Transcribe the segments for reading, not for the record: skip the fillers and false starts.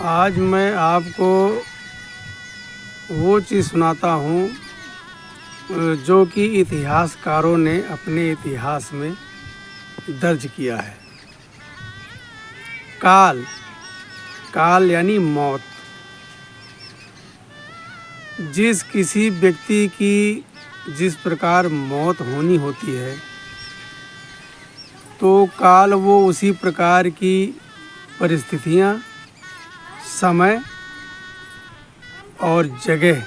आज मैं आपको वो चीज़ सुनाता हूँ जो कि इतिहासकारों ने अपने इतिहास में दर्ज किया है। काल काल यानी मौत। जिस किसी व्यक्ति की जिस प्रकार मौत होनी होती है तो काल वो उसी प्रकार की परिस्थितियाँ, समय और जगह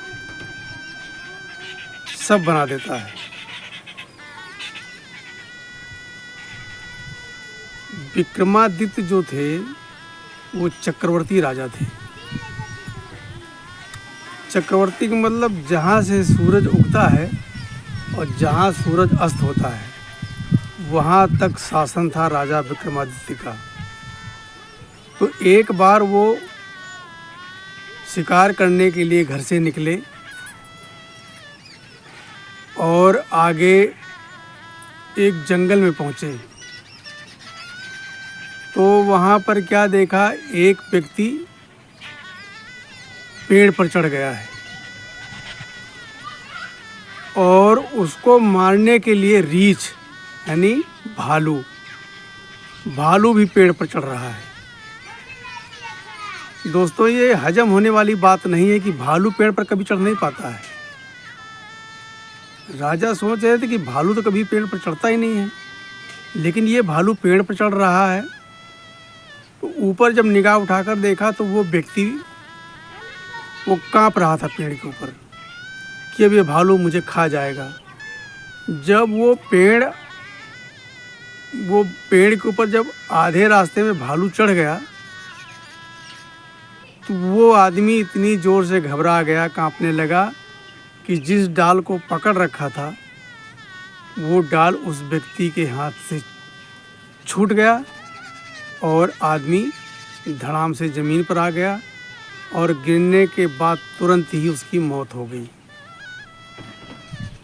सब बना देता है। विक्रमादित्य जो थे वो चक्रवर्ती राजा थे। चक्रवर्ती का मतलब जहाँ से सूरज उगता है और जहाँ सूरज अस्त होता है वहाँ तक शासन था राजा विक्रमादित्य का। तो एक बार वो शिकार करने के लिए घर से निकले और आगे एक जंगल में पहुँचे तो वहाँ पर क्या देखा, एक व्यक्ति पेड़ पर चढ़ गया है और उसको मारने के लिए रीछ यानी भालू भी पेड़ पर चढ़ रहा है। दोस्तों, ये हजम होने वाली बात नहीं है कि भालू पेड़ पर कभी चढ़ नहीं पाता है। राजा सोच रहे थे कि भालू तो कभी पेड़ पर चढ़ता ही नहीं है, लेकिन ये भालू पेड़ पर चढ़ रहा है। तो ऊपर जब निगाह उठाकर देखा तो वो व्यक्ति वो कांप रहा था पेड़ के ऊपर कि अब ये भालू मुझे खा जाएगा। जब वो पेड़ के ऊपर जब आधे रास्ते में भालू चढ़ गया तो वो आदमी इतनी ज़ोर से घबरा गया, कांपने लगा कि जिस डाल को पकड़ रखा था वो डाल उस व्यक्ति के हाथ से छूट गया और आदमी धड़ाम से ज़मीन पर आ गया और गिरने के बाद तुरंत ही उसकी मौत हो गई।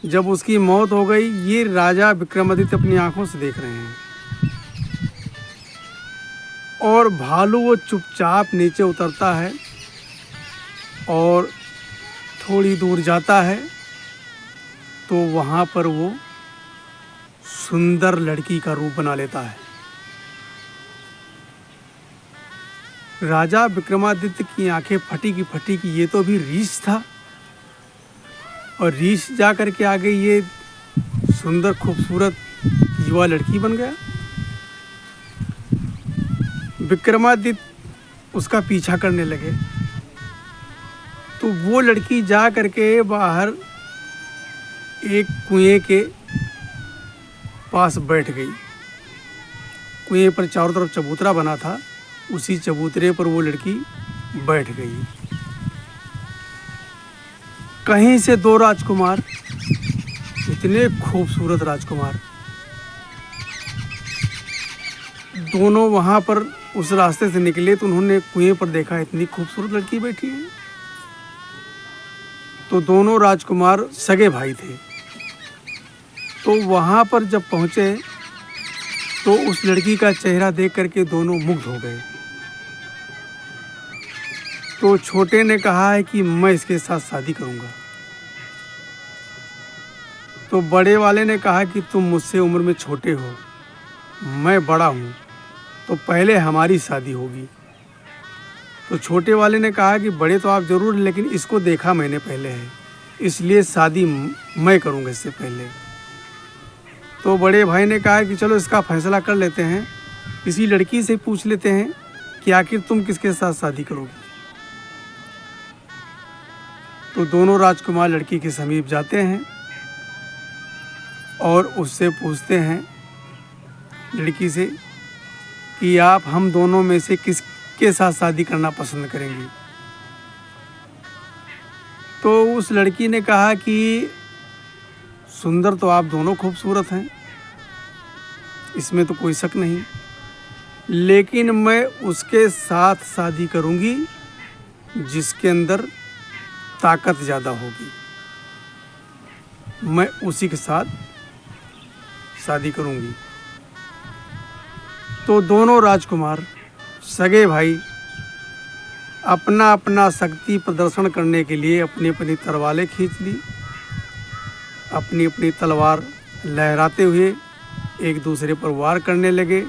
जब उसकी मौत हो गई, ये राजा विक्रमादित्य अपनी आंखों से देख रहे हैं और भालू वो चुपचाप नीचे उतरता है और थोड़ी दूर जाता है तो वहाँ पर वो सुंदर लड़की का रूप बना लेता है। राजा विक्रमादित्य की आंखें फटी की ये तो भी रीछ था और रीछ जा कर के आगे ये सुंदर खूबसूरत युवा लड़की बन गया। विक्रमादित्य उसका पीछा करने लगे तो वो लड़की जा करके बाहर एक कुएं के पास बैठ गई। कुएं पर चारों तरफ चबूतरा बना था, उसी चबूतरे पर वो लड़की बैठ गई। कहीं से दो राजकुमार, इतने खूबसूरत राजकुमार, दोनों वहाँ पर उस रास्ते से निकले तो उन्होंने कुएं पर देखा इतनी खूबसूरत लड़की बैठी है। तो दोनों राजकुमार सगे भाई थे। तो वहाँ पर जब पहुँचे तो उस लड़की का चेहरा देख करके दोनों मुग्ध हो गए। तो छोटे ने कहा है कि मैं इसके साथ शादी करूँगा। तो बड़े वाले ने कहा कि तुम मुझसे उम्र में छोटे हो, मैं बड़ा हूँ, तो पहले हमारी शादी होगी। तो छोटे वाले ने कहा कि बड़े तो आप ज़रूर, लेकिन इसको देखा मैंने पहले है, इसलिए शादी मैं करूँगा इससे पहले। तो बड़े भाई ने कहा कि चलो इसका फैसला कर लेते हैं, इसी लड़की से पूछ लेते हैं कि आखिर तुम किसके साथ शादी करोगे। तो दोनों राजकुमार लड़की के समीप जाते हैं और उससे पूछते हैं लड़की से कि आप हम दोनों में से किसके साथ शादी करना पसंद करेंगी। तो उस लड़की ने कहा कि सुंदर तो आप दोनों खूबसूरत हैं, इसमें तो कोई शक नहीं, लेकिन मैं उसके साथ शादी करूंगी जिसके अंदर ताकत ज़्यादा होगी, मैं उसी के साथ शादी करूंगी। तो दोनों राजकुमार सगे भाई अपना अपना शक्ति प्रदर्शन करने के लिए अपनी अपनी तलवारें खींच ली। अपनी अपनी तलवार लहराते हुए एक दूसरे पर वार करने लगे।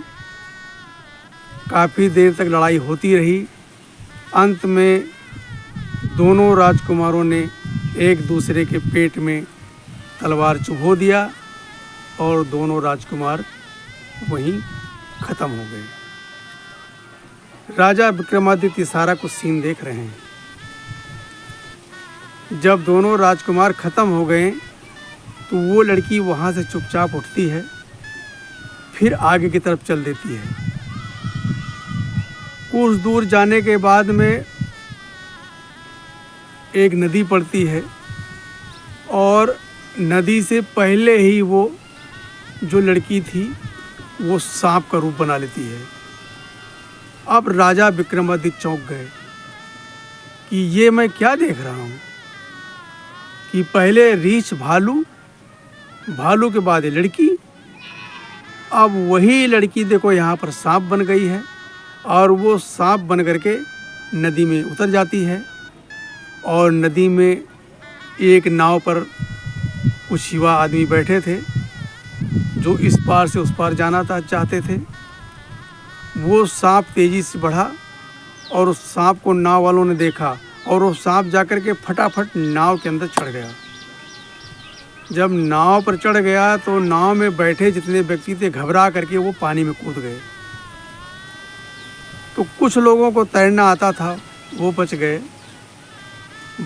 काफ़ी देर तक लड़ाई होती रही। अंत में दोनों राजकुमारों ने एक दूसरे के पेट में तलवार चुभो दिया और दोनों राजकुमार वहीं ख़त्म हो गए। राजा विक्रमादित्य सारा कुछ सीन देख रहे हैं। जब दोनों राजकुमार ख़त्म हो गए तो वो लड़की वहाँ से चुपचाप उठती है, फिर आगे की तरफ चल देती है। कुछ दूर जाने के बाद में एक नदी पड़ती है और नदी से पहले ही वो जो लड़की थी वो सांप का रूप बना लेती है। अब राजा विक्रमादित्य चौंक गए कि ये मैं क्या देख रहा हूँ कि पहले रीछ भालू, भालू के बाद ये लड़की, अब वही लड़की देखो यहाँ पर सांप बन गई है और वो सांप बन करके नदी में उतर जाती है। और नदी में एक नाव पर कुछ युवा आदमी बैठे थे जो इस पार से उस पार जाना चाहते थे। वो सांप तेज़ी से बढ़ा और उस सांप को नाव वालों ने देखा और वो सांप जाकर के फटाफट नाव के अंदर चढ़ गया। जब नाव पर चढ़ गया तो नाव में बैठे जितने व्यक्ति थे घबरा करके वो पानी में कूद गए। तो कुछ लोगों को तैरना आता था वो बच गए,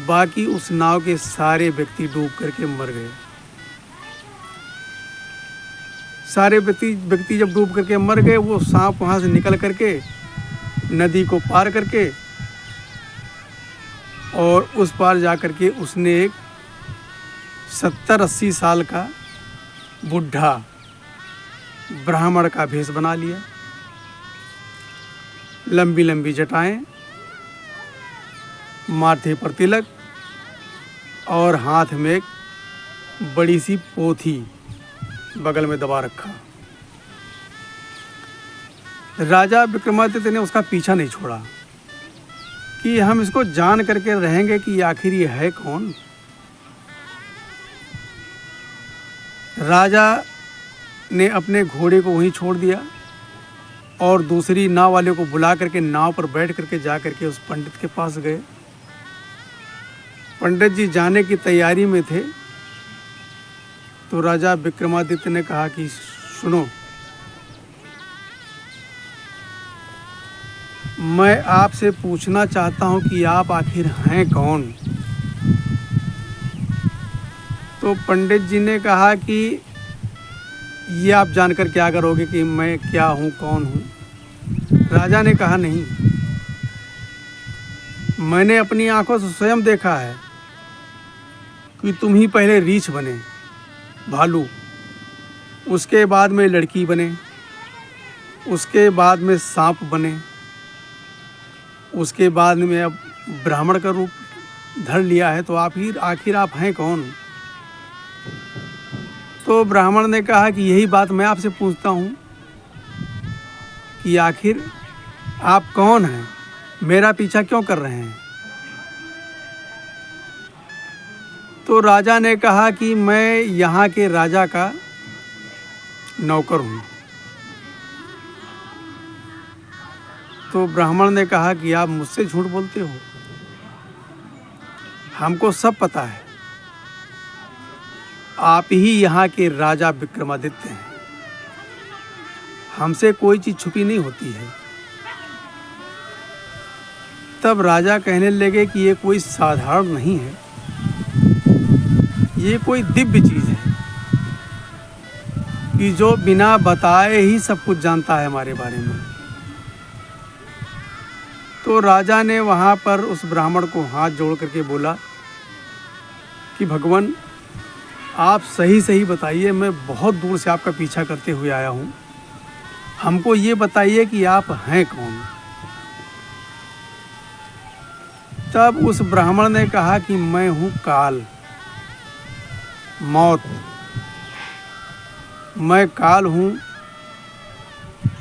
बाकी उस नाव के सारे व्यक्ति डूब करके मर गए। सारे व्यक्ति जब डूब करके मर गए, वो सांप वहाँ से निकल करके नदी को पार करके और उस पार जा करके उसने एक 70-80 साल का बुढ़ा ब्राह्मण का भेष बना लिया। लंबी लंबी जटाएं, माथे पर तिलक और हाथ में एक बड़ी सी पोथी बगल में दबा रखा। राजा विक्रमादित्य ने उसका पीछा नहीं छोड़ा कि हम इसको जान करके रहेंगे कि आखिर ये है कौन। राजा ने अपने घोड़े को वहीं छोड़ दिया और दूसरी नाव वाले को बुला करके नाव पर बैठ करके जा करके उस पंडित के पास गए। पंडित जी जाने की तैयारी में थे तो राजा विक्रमादित्य ने कहा कि सुनो, मैं आपसे पूछना चाहता हूं कि आप आखिर हैं कौन। तो पंडित जी ने कहा कि ये आप जानकर क्या करोगे कि मैं क्या हूं, कौन हूं। राजा ने कहा नहीं, मैंने अपनी आंखों से स्वयं देखा है कि तुम ही पहले रीछ बने, भालू, उसके बाद में लड़की बने, उसके बाद में सांप बने, उसके बाद में अब ब्राह्मण का रूप धर लिया है। तो आखिर आप हैं कौन। तो ब्राह्मण ने कहा कि यही बात मैं आपसे पूछता हूँ कि आखिर आप कौन हैं, मेरा पीछा क्यों कर रहे हैं। तो राजा ने कहा कि मैं यहाँ के राजा का नौकर हूँ। तो ब्राह्मण ने कहा कि आप मुझसे झूठ बोलते हो, हमको सब पता है, आप ही यहाँ के राजा विक्रमादित्य हैं, हमसे कोई चीज़ छुपी नहीं होती है। तब राजा कहने लगे कि ये कोई साधारण नहीं है, ये कोई दिव्य चीज़ है कि जो बिना बताए ही सब कुछ जानता है हमारे बारे में। तो राजा ने वहाँ पर उस ब्राह्मण को हाथ जोड़ करके बोला कि भगवान, आप सही सही बताइए, मैं बहुत दूर से आपका पीछा करते हुए आया हूँ, हमको ये बताइए कि आप हैं कौन। तब उस ब्राह्मण ने कहा कि मैं हूँ काल, मौत। मैं काल हूँ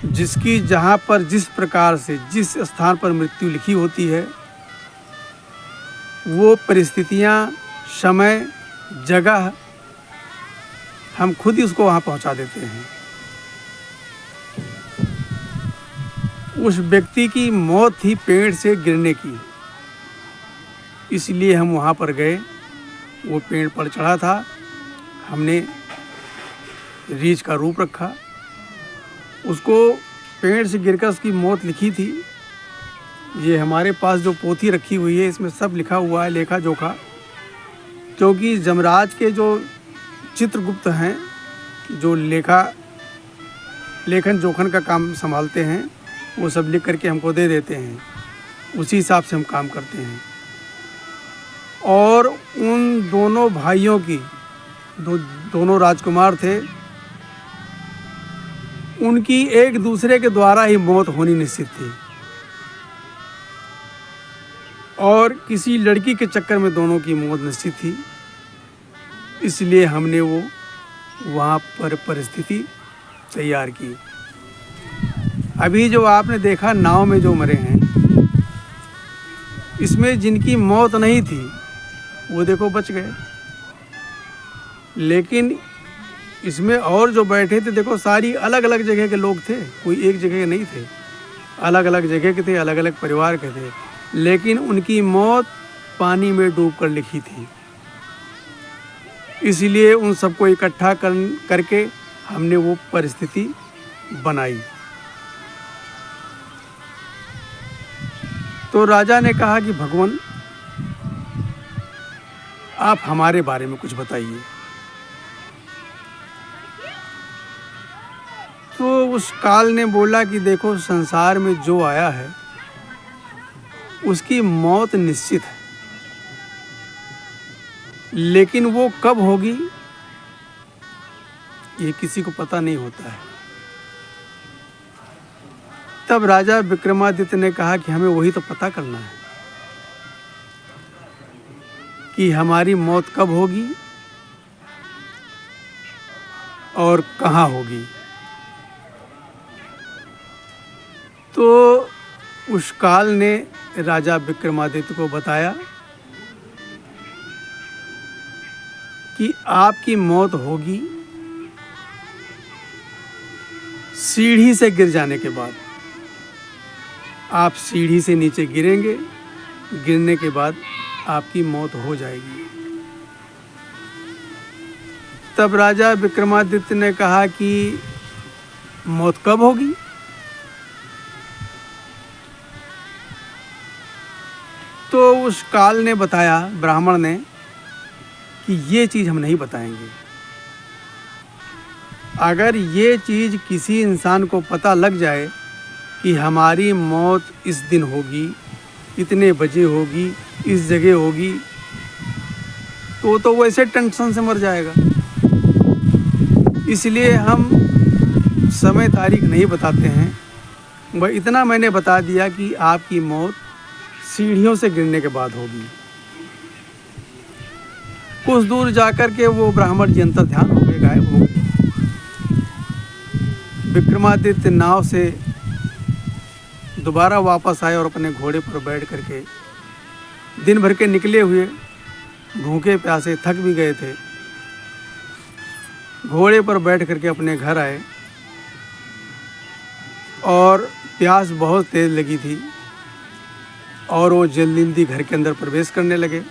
जिसकी जहाँ पर जिस प्रकार से जिस स्थान पर मृत्यु लिखी होती है वो परिस्थितियाँ, समय, जगह हम खुद ही उसको वहाँ पहुँचा देते हैं। उस व्यक्ति की मौत थी पेड़ से गिरने की, इसलिए हम वहाँ पर गए। वो पेड़ पर चढ़ा था, हमने रीछ का रूप रखा, उसको पेड़ से गिरकर उसकी मौत लिखी थी। ये हमारे पास जो पोथी रखी हुई है इसमें सब लिखा हुआ है, लेखा जोखा, क्योंकि जमराज के जो चित्रगुप्त हैं, जो लेखन जोखन का काम संभालते हैं, वो सब लिख करके हमको दे देते हैं। उसी हिसाब से हम काम करते हैं। और उन दोनों भाइयों की, दोनों राजकुमार थे, उनकी एक दूसरे के द्वारा ही मौत होनी निश्चित थी। और किसी लड़की के चक्कर में दोनों की मौत निश्चित थी, इसलिए हमने वो वहाँ पर परिस्थिति तैयार की। अभी जो आपने देखा नाव में जो मरे हैं, इसमें जिनकी मौत नहीं थी वो देखो बच गए, लेकिन इसमें और जो बैठे थे देखो सारी अलग अलग जगह के लोग थे, कोई एक जगह के नहीं थे, अलग अलग जगह के थे, अलग अलग परिवार के थे, लेकिन उनकी मौत पानी में डूबकर लिखी थी। इसलिए उन सबको इकट्ठा करके हमने वो परिस्थिति बनाई। तो राजा ने कहा कि भगवान, आप हमारे बारे में कुछ बताइए। तो उस काल ने बोला कि देखो, संसार में जो आया है उसकी मौत निश्चित है, लेकिन वो कब होगी ये किसी को पता नहीं होता है। तब राजा विक्रमादित्य ने कहा कि हमें वही तो पता करना है कि हमारी मौत कब होगी और कहाँ होगी। तो उस काल ने राजा विक्रमादित्य को बताया कि आपकी मौत होगी सीढ़ी से गिर जाने के बाद। आप सीढ़ी से नीचे गिरेंगे, गिरने के बाद आपकी मौत हो जाएगी। तब राजा विक्रमादित्य ने कहा कि मौत कब होगी। तो उस काल ने बताया, ब्राह्मण ने, कि ये चीज़ हम नहीं बताएंगे। अगर ये चीज़ किसी इंसान को पता लग जाए कि हमारी मौत इस दिन होगी, इतने बजे होगी, इस जगह होगी, तो वैसे टेंशन से मर जाएगा। इसलिए हम समय तारीख नहीं बताते हैं। वह इतना मैंने बता दिया कि आपकी मौत सीढ़ियों से गिरने के बाद होगी। कुछ दूर जाकर के वो ब्राह्मण जी अंतर ध्यान हो गए, गायब हो गए। विक्रमादित्य नाव से दोबारा वापस आए और अपने घोड़े पर बैठ करके दिन भर के निकले हुए, भूखे प्यासे थक भी गए थे, घोड़े पर बैठ करके अपने घर आए और प्यास बहुत तेज लगी थी और वो जल्दी घर के अंदर प्रवेश करने लगे।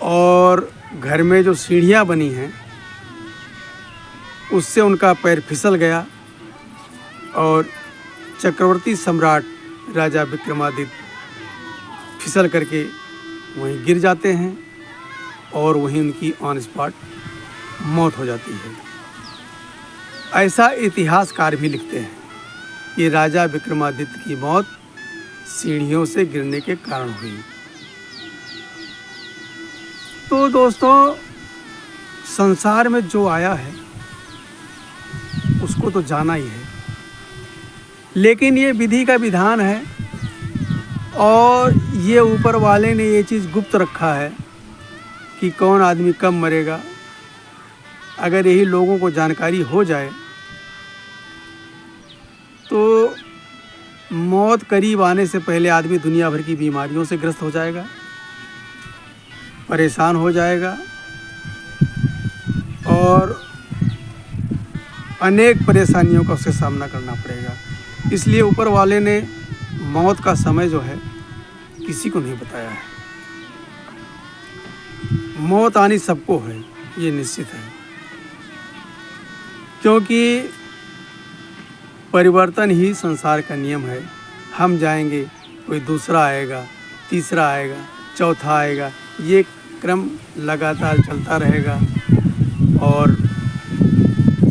और घर में जो सीढ़ियाँ बनी हैं उससे उनका पैर फिसल गया और चक्रवर्ती सम्राट राजा विक्रमादित्य फिसल करके वहीं गिर जाते हैं और वहीं उनकी ऑन स्पॉट मौत हो जाती है। ऐसा इतिहासकार भी लिखते हैं कि राजा विक्रमादित्य की मौत सीढ़ियों से गिरने के कारण हुई। तो दोस्तों, संसार में जो आया है उसको तो जाना ही है, लेकिन ये विधि का विधान है और ये ऊपर वाले ने ये चीज़ गुप्त रखा है कि कौन आदमी कब मरेगा। अगर यही लोगों को जानकारी हो जाए तो मौत करीब आने से पहले आदमी दुनिया भर की बीमारियों से ग्रस्त हो जाएगा, परेशान हो जाएगा और अनेक परेशानियों का उसे सामना करना पड़ेगा। इसलिए ऊपर वाले ने मौत का समय जो है किसी को नहीं बताया है। मौत आनी सबको है, ये निश्चित है, क्योंकि परिवर्तन ही संसार का नियम है। हम जाएंगे, कोई दूसरा आएगा, तीसरा आएगा, चौथा आएगा, ये क्रम लगातार चलता रहेगा और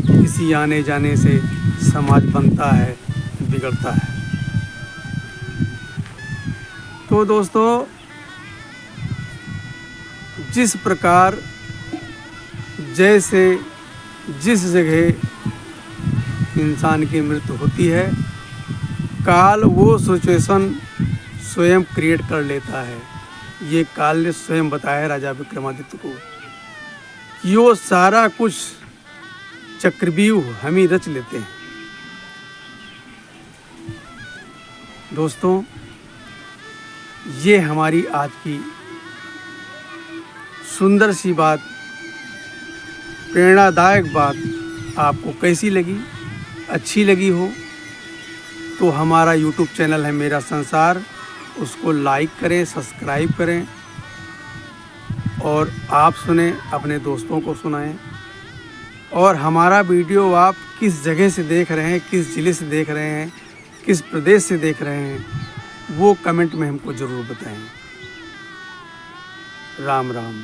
किसी आने जाने से समाज बनता है, बिगड़ता है। तो दोस्तों, जिस प्रकार जैसे जिस जगह इंसान की मृत्यु होती है, काल वो सिचुएशन स्वयं क्रिएट कर लेता है। ये काल ने स्वयं बताया राजा विक्रमादित्य को कि वो सारा कुछ चक्रव्यूह हम ही रच लेते हैं। दोस्तों, ये हमारी आज की सुंदर सी बात, प्रेरणादायक बात आपको कैसी लगी? अच्छी लगी हो तो हमारा YouTube चैनल है मेरा संसार, उसको लाइक करें, सब्सक्राइब करें और आप सुने, अपने दोस्तों को सुनाएं। और हमारा वीडियो आप किस जगह से देख रहे हैं, किस ज़िले से देख रहे हैं, किस प्रदेश से देख रहे हैं, वो कमेंट में हमको ज़रूर बताएं। राम राम।